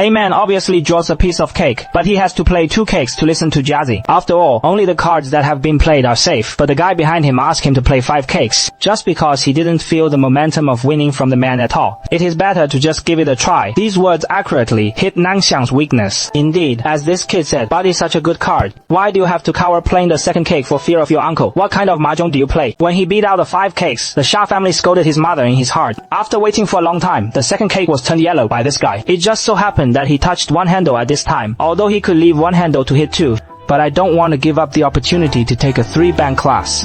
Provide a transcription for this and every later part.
A man obviously draws a piece of cake, but he has to play 2 cakes to listen to jazzy. After all, only the cards that have been played are safe, but the guy behind him asked him to play 5 cakes, just because he didn't feel the momentum of winning from the man at all. It is better to just give it a try. These words accurately hit Nanxiang's weakness. Indeed, as this kid said, but it's such a good card. Why do you have to cower playing the second cake for fear of your uncle? What kind of mahjong do you play? When he beat out the 5 cakes, the Xia family scolded his mother in his heart. After waiting for a long time, the second cake was turned yellow by this guy. It just so happened that he touched 1 handle at this time, although he could leave 1 handle to hit 2. But I don't want to give up the opportunity to take a 3-bank class.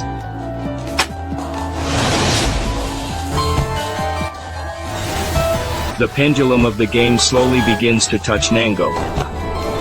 The pendulum of the game slowly begins to touch Nango.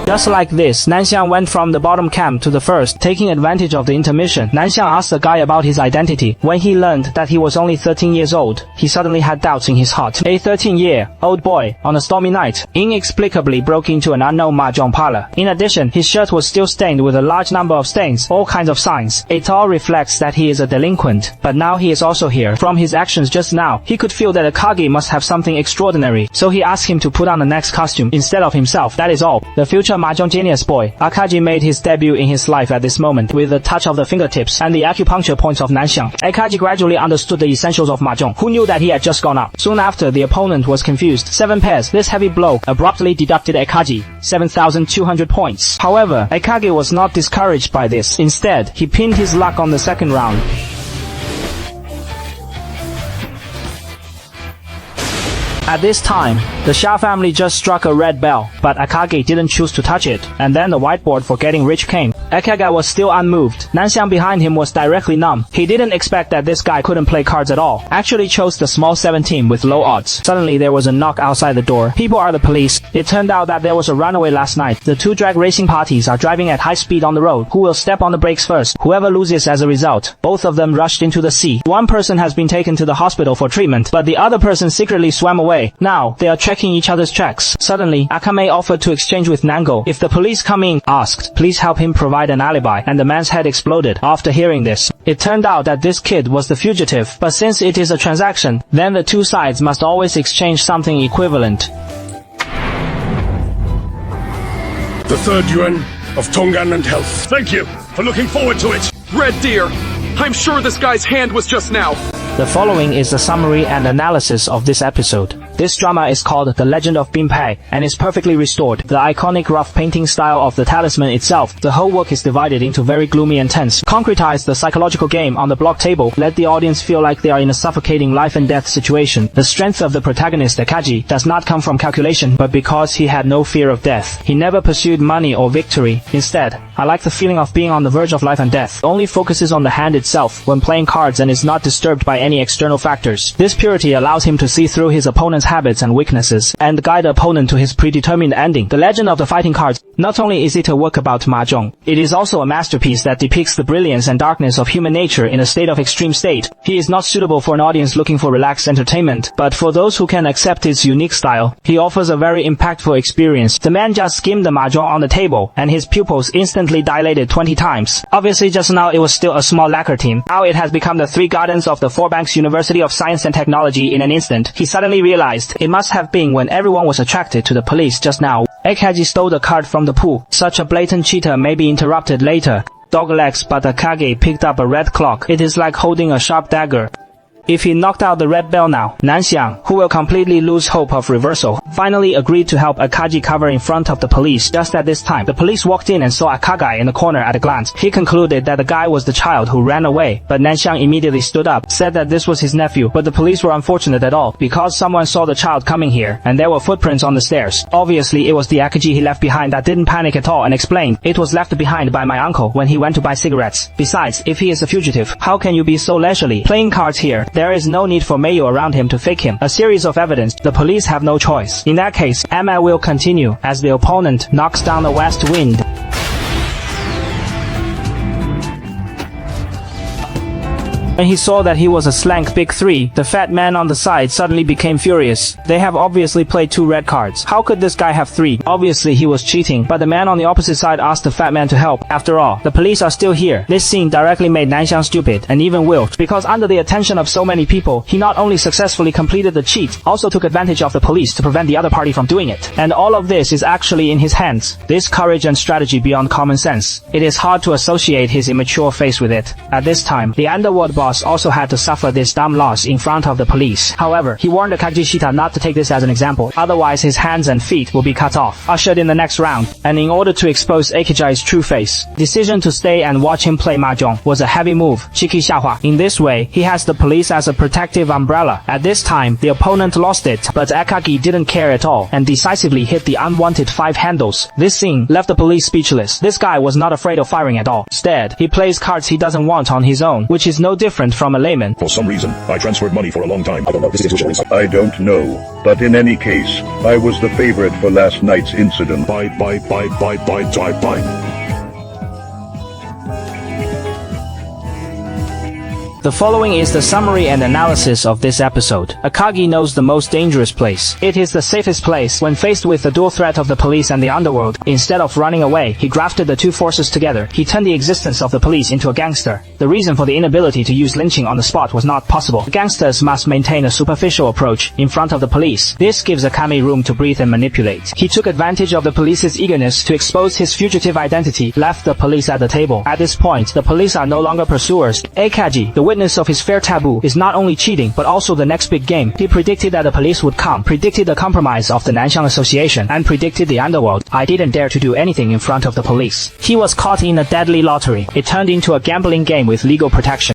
Just like this, Nanxiang went from the bottom camp to the first, taking advantage of the intermission. Nanxiang asked the guy about his identity. When he learned that he was only 13 years old, he suddenly had doubts in his heart. A 13-year-old boy, on a stormy night, inexplicably broke into an unknown mahjong parlor. In addition, his shirt was still stained with a large number of stains, all kinds of signs. It all reflects that he is a delinquent. But now he is also here. From his actions just now, he could feel that Akagi must have something extraordinary. So he asked him to put on the next costume instead of himself. That is all. The future mahjong genius boy, Akagi, made his debut in his life at this moment with the touch of the fingertips and the acupuncture points of Nanxiang. Akagi gradually understood the essentials of mahjong. Who knew that he had just gone up? Soon after, the opponent was confused. 7 pairs. This heavy blow abruptly deducted Akagi 7,200 points. However, Akagi was not discouraged by this. Instead, he pinned his luck on the second round. At this time, the Xia family just struck a red bell, but Akagi didn't choose to touch it, and then the whiteboard for getting rich came. Akagi was still unmoved. Nanxiang behind him was directly numb. He didn't expect that this guy couldn't play cards at all. Actually chose the small 17 with low odds. Suddenly there was a knock outside the door. People are the police. It turned out that there was a runaway last night. The 2 drag racing parties are driving at high speed on the road. Who will step on the brakes first? Whoever loses as a result. Both of them rushed into the sea. One person has been taken to the hospital for treatment, but the other person secretly swam away. Now, they are checking each other's checks. Suddenly, Akame offered to exchange with Nango. If the police come in, asked, please help him provide an alibi, and the man's head exploded. After hearing this, it turned out that this kid was the fugitive, but since it is a transaction, then the 2 sides must always exchange something equivalent. The 3rd yuan of Tongan and health. Thank you for looking forward to it. Red Deer, I'm sure this guy's hand was just now. The following is the summary and analysis of this episode. This drama is called The Legend of Binpai and is perfectly restored. The iconic rough painting style of the talisman itself, the whole work is divided into very gloomy and tense. Concretize the psychological game on the block table. Let the audience feel like they are in a suffocating life and death situation. The strength of the protagonist Akagi does not come from calculation, but because he had no fear of death. He never pursued money or victory. Instead, I like the feeling of being on the verge of life and death. Only focuses on the hand itself when playing cards and is not disturbed by any external factors. This purity allows him to see through his opponent's habits and weaknesses, and guide the opponent to his predetermined ending. The Legend of the Fighting Cards. Not only is it a work about mahjong, it is also a masterpiece that depicts the brilliance and darkness of human nature in a state of extreme state. He is not suitable for an audience looking for relaxed entertainment, but for those who can accept its unique style, he offers a very impactful experience. The man just skimmed the mahjong on the table, and his pupils instantly dilated 20 times. Obviously just now it was still a small lacquer team. Now it has become the 3 gardens of the 4 Banks University of Science and Technology in an instant. He suddenly realized it must have been when everyone was attracted to the police just now. Akagi stole the card from the pool. Such a blatant cheater may be interrupted later. Dog legs, but Akagi picked up a red clock. It is like holding a sharp dagger. If he knocked out the red bell now, Nanxiang, who will completely lose hope of reversal, finally agreed to help Akagi cover in front of the police. Just at this time, the police walked in and saw Akagi in the corner at a glance. He concluded that the guy was the child who ran away, but Nanxiang immediately stood up, said that this was his nephew, but the police were unfortunate at all, because someone saw the child coming here, and there were footprints on the stairs. Obviously, it was the Akagi he left behind that didn't panic at all and explained, it was left behind by my uncle when he went to buy cigarettes. Besides, if he is a fugitive, how can you be so leisurely playing cards here? There is no need for Mayo around him to fake him. A series of evidence. The police have no choice. In that case, Emma will continue as the opponent knocks down the west wind. When he saw that he was a slank big three, the fat man on the side suddenly became furious. They have obviously played 2 red cards. How could this guy have 3? Obviously he was cheating, but the man on the opposite side asked the fat man to help. After all, the police are still here. This scene directly made Nanxiang stupid and even wilt, because under the attention of so many people, he not only successfully completed the cheat, also took advantage of the police to prevent the other party from doing it. And all of this is actually in his hands. This courage and strategy beyond common sense. It is hard to associate his immature face with it. At this time, the underworld boss also had to suffer this dumb loss in front of the police. However, he warned Akagi Shita not to take this as an example, otherwise his hands and feet will be cut off. Ushered in the next round, and in order to expose Akagai's true face, decision to stay and watch him play mahjong was a heavy move. Chiki Xiahua. In this way, he has the police as a protective umbrella. At this time, the opponent lost it, but Akagi didn't care at all, and decisively hit the unwanted 5 handles. This scene left the police speechless. This guy was not afraid of firing at all. Instead, he plays cards he doesn't want on his own, which is no different from a layman. For some reason, I transferred money for a long time. I don't know. This is intuition insight. I don't know, but in any case, I was the favorite for last night's incident. Bye. The following is the summary and analysis of this episode. Akagi knows the most dangerous place. It is the safest place when faced with the dual threat of the police and the underworld. Instead of running away, he grafted the 2 forces together. He turned the existence of the police into a gangster. The reason for the inability to use lynching on the spot was not possible. The gangsters must maintain a superficial approach in front of the police. This gives Akami room to breathe and manipulate. He took advantage of the police's eagerness to expose his fugitive identity, left the police at the table. At this point, the police are no longer pursuers. Akagi, the witness of his fair taboo, is not only cheating, but also the next big game. He predicted that the police would come, predicted the compromise of the Nanxiang Association, and predicted the underworld. I didn't dare to do anything in front of the police. He was caught in a deadly lottery. It turned into a gambling game with legal protection.